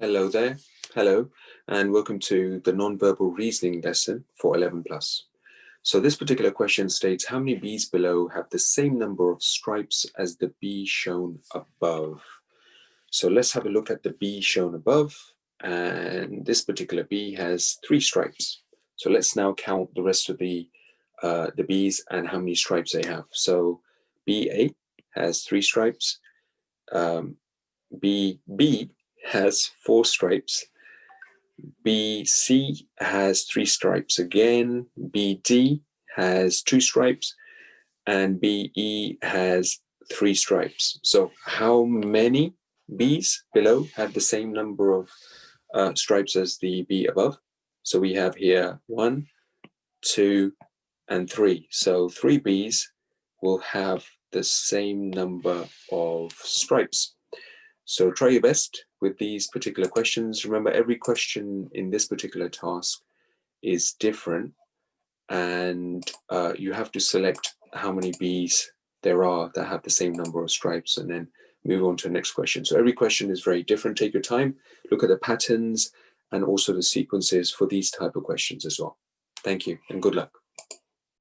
Hello there, hello, and welcome to the nonverbal reasoning lesson for 11 plus. So this particular question states, how many bees below have the same number of stripes as the bee shown above? So let's have a look at the bee shown above, and this particular bee has 3 stripes. So let's now count the rest of the bees and how many stripes they have. So bee A has 3 stripes, bee B has 4 stripes, BC has 3 stripes again, BD has 2 stripes, and BE has 3 stripes. So how many Bs below have the same number of stripes as the B above? So we have here 1, 2, and 3. So 3 Bs will have the same number of stripes. So try your best with these particular questions. Remember, every question in this particular task is different, and you have to select how many bees there are that have the same number of stripes and then move on to the next question. So every question is very different. Take your time, look at the patterns and also the sequences for these type of questions as well. Thank you and good luck.